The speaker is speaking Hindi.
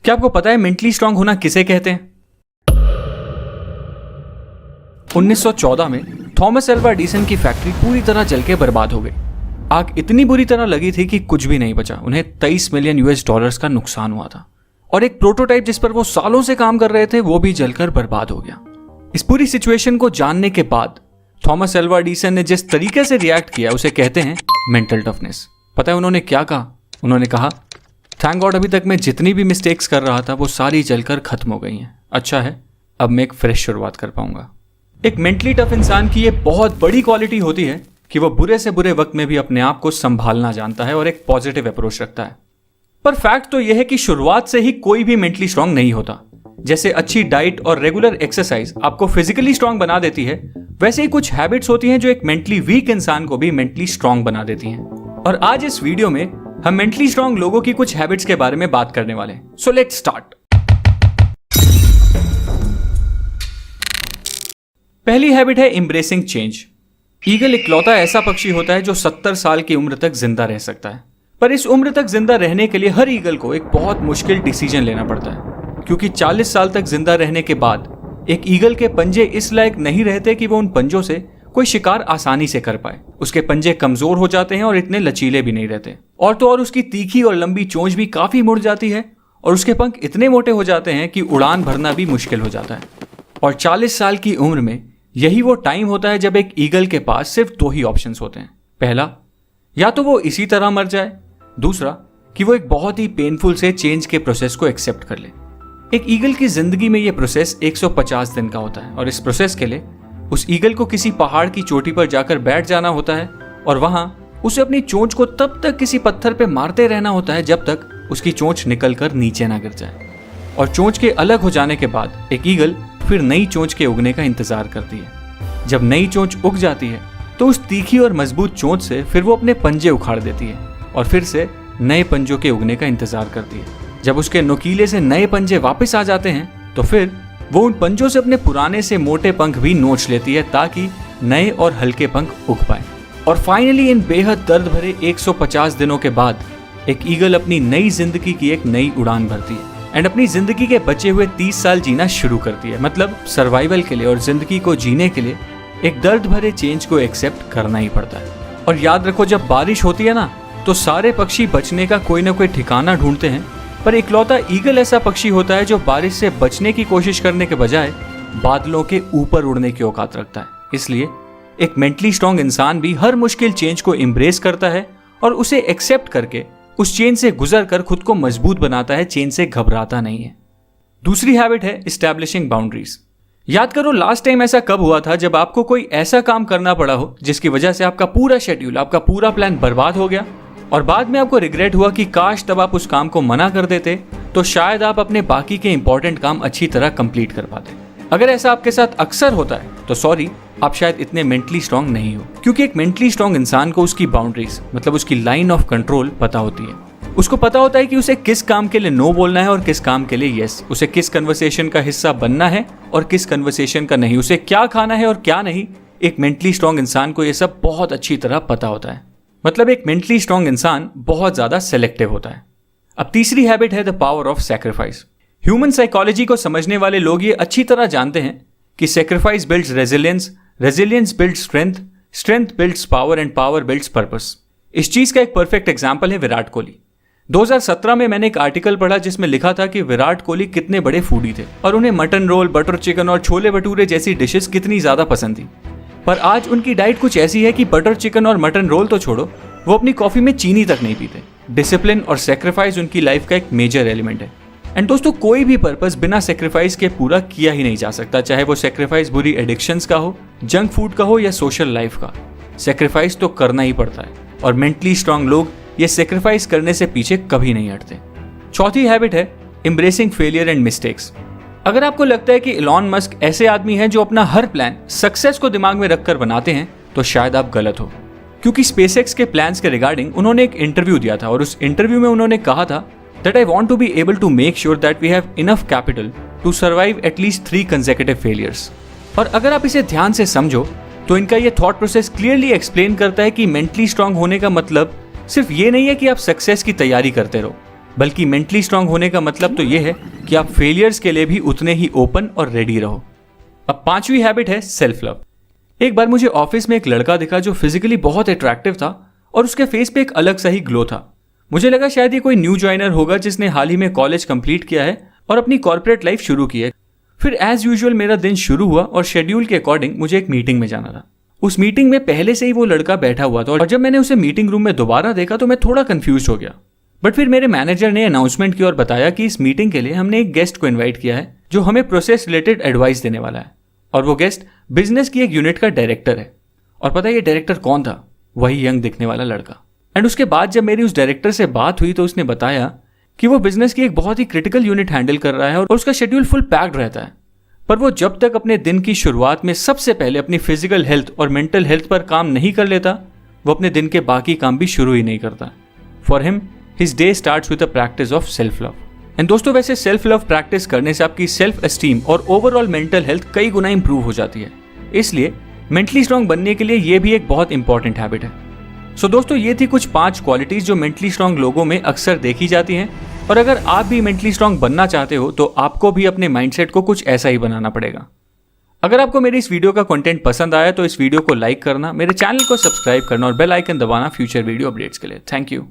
क्या आपको पता है मेंटली स्ट्रांग होना किसे कहते हैं? 1914 में थॉमस एल्वा एडिसन की फैक्ट्री पूरी तरह जल के बर्बाद हो गई। आग इतनी बुरी तरह लगी थी कि कुछ भी नहीं बचा। उन्हें 23 मिलियन US$ का नुकसान हुआ था और एक प्रोटोटाइप जिस पर वो सालों से काम कर रहे थे वो भी जलकर बर्बाद हो गया। इस पूरी सिचुएशन को जानने के बाद थॉमस एल्वा एडिसन ने जिस तरीके से रिएक्ट किया उसे कहते हैं मेंटल टफनेस। पता है उन्होंने क्या कहा? उन्होंने कहा, थैंक गॉड अभी तक मैं जितनी भी मिस्टेक्स कर रहा था वो सारी जलकर खत्म हो गई हैं। अच्छा है, अब मैं एक फ्रेश शुरुआत कर पाऊंगा। एक मेंटली टफ इंसान की ये बहुत बड़ी क्वालिटी होती है कि वो बुरे से बुरे वक्त में भी अपने आप को संभालना जानता है और एक पॉजिटिव अप्रोच रखता है। पर फैक्ट तो यह है कि शुरुआत से ही कोई भी मेंटली स्ट्रांग नहीं होता। जैसे अच्छी डाइट और रेगुलर एक्सरसाइज आपको फिजिकली स्ट्रांग बना देती है, वैसे ही कुछ हैबिट्स होती हैं जो एक मेंटली वीक इंसान को भी मेंटली स्ट्रांग बना देती हैं। और आज इस वीडियो में हम मेंटली स्ट्रांग लोगों की कुछ हैबिट्स के बारे में बात करने वाले हैं। So let's start. पहली हैबिट है एम्ब्रेसिंग चेंज। ईगल इकलौता ऐसा पक्षी होता है जो 70 साल की उम्र तक जिंदा रह सकता है। पर इस उम्र तक जिंदा रहने के लिए हर ईगल को एक बहुत मुश्किल डिसीजन लेना पड़ता है, क्योंकि 40 साल तक जिंदा रहने के बाद एक ईगल के पंजे इस लायक नहीं रहते कि वो उन पंजों से कोई शिकार आसानी से कर पाए। उसके पंजे कमजोर हो जाते हैं और इतने लचीले भी नहीं रहते। और तो और उसकी तीखी और लंबी चोंच भी काफी मुड़ जाती है और उसके पंख इतने मोटे हो जाते हैं कि उड़ान भरना भी मुश्किल हो जाता है। और 40 साल की उम्र में यही वो टाइम होता है जब एक ईगल के पास सिर्फ 2 ही ऑप्शंस होते हैं। पहला, या तो वो इसी तरह मर जाए, दूसरा कि वो एक बहुत ही पेनफुल से चेंज के प्रोसेस को एक्सेप्ट कर ले। एक ईगल की जिंदगी में ये प्रोसेस 150 दिन का होता है और इस प्रोसेस के लिए उस ईगल को किसी पहाड़ की चोटी पर जाकर बैठ जाना होता है और वहां उसे अपनी चोंच को तब तक किसी पत्थर पे मारते रहना होता है जब तक उसकी चोंच निकलकर नीचे ना गिर जाए। और चोंच के अलग हो जाने के बाद एक ईगल फिर नई चोंच के उगने का इंतजार करती है। जब नई चोंच उग जाती है तो उस तीखी और मजबूत चोंच से फिर वो अपने पंजे उखाड़ देती है और फिर से नए पंजों के उगने का इंतजार करती है। जब उसके नुकीले से नए पंजे वापस आ जाते हैं तो फिर वो उन पंजों से अपने पुराने से मोटे पंख भी नोच लेती है ताकि नए और हल्के पंख उग पाए। और फाइनली इन बेहद दर्द भरे 150 दिनों के बाद एक ईगल अपनी नई जिंदगी की एक नई उड़ान भरती है एंड अपनी जिंदगी के बचे हुए 30 साल जीना शुरू करती है। मतलब सर्वाइवल के लिए और जिंदगी को जीने के लिए एक दर्द भरे चेंज को एक्सेप्ट करना ही पड़ता है। और याद रखो, जब बारिश होती है ना तो सारे पक्षी बचने का कोई ना कोई ठिकाना ढूंढते हैं, पर इकलौता ईगल ऐसा पक्षी होता है जो बारिश से बचने की कोशिश करने के बजाय बादलों के ऊपर उड़ने की औकात रखता है। इसलिए एक मेंटली स्ट्रांग इंसान भी हर मुश्किल चेंज को एम्ब्रेस करता है और उसे एक्सेप्ट करके उस चेन से गुजर कर खुद को मजबूत बनाता है, चेन से घबराता नहीं है। दूसरी हैबिट है एस्टैब्लिशिंग बाउंड्रीज। याद करो लास्ट टाइम ऐसा कब हुआ था जब आपको कोई ऐसा काम करना पड़ा हो जिसकी वजह से आपका पूरा शेड्यूल, आपका पूरा प्लान बर्बाद हो गया और बाद में आपको रिग्रेट हुआ कि काश तब आप उस काम को मना कर देते तो शायद आप अपने बाकी के इंपॉर्टेंट काम अच्छी तरह कंप्लीट कर पाते। अगर ऐसा आपके साथ अक्सर होता है तो सॉरी, आप शायद इतने मेंटली स्ट्रांग नहीं हो, क्योंकि एक मेंटली स्ट्रांग इंसान को उसकी बाउंड्रीज मतलब उसकी लाइन ऑफ कंट्रोल पता होती है। उसको पता होता है कि उसे किस काम के लिए नो बोलना है और किस काम के लिए यस, उसे किस कन्वर्सेशन का हिस्सा बनना है और किस कन्वर्सेशन का नहीं, उसे क्या खाना है और क्या नहीं। एक मेंटली स्ट्रांग इंसान को यह सब बहुत अच्छी तरह पता होता है। मतलब एक मेंटली स्ट्रांग इंसान बहुत ज्यादा सेलेक्टिव होता है। अब तीसरी हैबिट है the power of sacrifice. Human psychology को समझने वाले लोग ये अच्छी तरह जानते हैं कि sacrifice builds resilience, resilience builds strength, strength builds power and power builds purpose. इस चीज का एक परफेक्ट एग्जांपल है विराट कोहली। 2017 में मैंने एक आर्टिकल पढ़ा जिसमें लिखा था कि विराट कोहली कितने बड़े फूडी थे और उन्हें मटन रोल, बटर चिकन और छोले भटूरे जैसी डिशेस कितनी ज्यादा पसंद थी। पर आज उनकी डाइट कुछ ऐसी है कि बटर चिकन और मटन रोल तो छोड़ो, वो अपनी कॉफी में चीनी तक नहीं पीते। डिसिप्लिन और सैक्रिफाइस उनकी लाइफ का एक मेजर एलिमेंट है। एंड दोस्तों, कोई भी पर्पस बिना सैक्रिफाइस के पूरा किया ही नहीं जा सकता, चाहे वो सैक्रिफाइस बुरी एडिक्शंस का हो, जंक फूड का हो या सोशल लाइफ का। सैक्रिफाइस तो करना ही पड़ता है और मेंटली स्ट्रांग लोग ये सैक्रिफाइस करने से पीछे कभी नहीं हटते। चौथी हैबिट है एम्ब्रेसिंग फेलियर एंड मिस्टेक्स। अगर आपको लगता है कि इलॉन मस्क ऐसे आदमी हैं जो अपना हर प्लान सक्सेस को दिमाग में रखकर बनाते हैं, तो शायद आप गलत हो, क्योंकि स्पेसएक्स के प्लान्स के रिगार्डिंग उन्होंने एक इंटरव्यू दिया था और उस इंटरव्यू में उन्होंने कहा था that I want to be able to make sure that we have enough capital to survive at least 3 consecutive failures। और अगर आप इसे ध्यान से समझो तो इनका ये थॉट प्रोसेस क्लियरली एक्सप्लेन करता है कि मेंटली स्ट्रांग होने का मतलब सिर्फ ये नहीं है कि आप सक्सेस की तैयारी करते रहो, बल्कि मेंटली स्ट्रांग होने का मतलब तो यह है कि आप फेलियर्स के लिए भी उतने ही ओपन और रेडी रहो। अब 5वीं हैबिट है सेल्फ लव। एक बार मुझे ऑफिस में एक लड़का दिखा जो फिजिकली बहुत अट्रैक्टिव था और उसके फेस पे एक अलग सा ही ग्लो था। मुझे लगा शायद ये कोई न्यू ज्वाइनर होगा जिसने हाल ही में कॉलेज कंप्लीट किया है और अपनी कॉर्पोरेट लाइफ शुरू की है। फिर एज यूजुअल मेरा दिन शुरू हुआ और शेड्यूल के अकॉर्डिंग मुझे एक मीटिंग में जाना था। उस मीटिंग में पहले से ही वो लड़का बैठा हुआ था और जब मैंने उसे मीटिंग रूम में दोबारा देखा तो मैं थोड़ा कंफ्यूज हो गया। बट फिर मेरे मैनेजर ने अनाउंसमेंट की और बताया कि इस मीटिंग के लिए हमने एक गेस्ट को इन्वाइट किया है जो हमें प्रोसेस रिलेटेड एडवाइस देने वाला है, और वो गेस्ट बिजनेस की एक यूनिट का डायरेक्टर है। और पता है ये डायरेक्टर कौन था? वही यंग दिखने वाला लड़का। एंड उसके बाद जब मेरी उस डायरेक्टर से बात हुई तो उसने बताया कि वो बिजनेस की एक बहुत ही क्रिटिकल यूनिट हैंडल कर रहा है और उसका शेड्यूल फुल पैक्ड रहता है, पर वो जब तक अपने दिन की शुरुआत में सबसे पहले अपनी फिजिकल हेल्थ और मेंटल हेल्थ पर काम नहीं कर लेता, वो अपने दिन के बाकी काम भी शुरू ही नहीं करता। For him his day starts with a practice of self love. And दोस्तों, वैसे सेल्फ लव प्रैक्टिस करने से आपकी सेल्फ एस्टीम और ओवरऑल मेंटल हेल्थ कई गुना इंप्रूव हो जाती है। इसलिए मेंटली स्ट्रांग बनने के लिए ये भी एक बहुत इंपॉर्टेंट हैबिट है। सो दोस्तों, ये थी कुछ 5 क्वालिटीज जो मेंटली स्ट्रांग लोगों में अक्सर देखी जाती हैं, और अगर आप भी मेंटली स्ट्रांग बनना चाहते हो तो आपको भी अपने माइंडसेट को कुछ ऐसा ही बनाना पड़ेगा। अगर आपको मेरी इस वीडियो का कंटेंट पसंद आया तो इस वीडियो को लाइक करना, मेरे चैनल को सब्सक्राइब करना और बेल आइकन दबाना फ्यूचर वीडियो अपडेट्स के लिए। Thank you.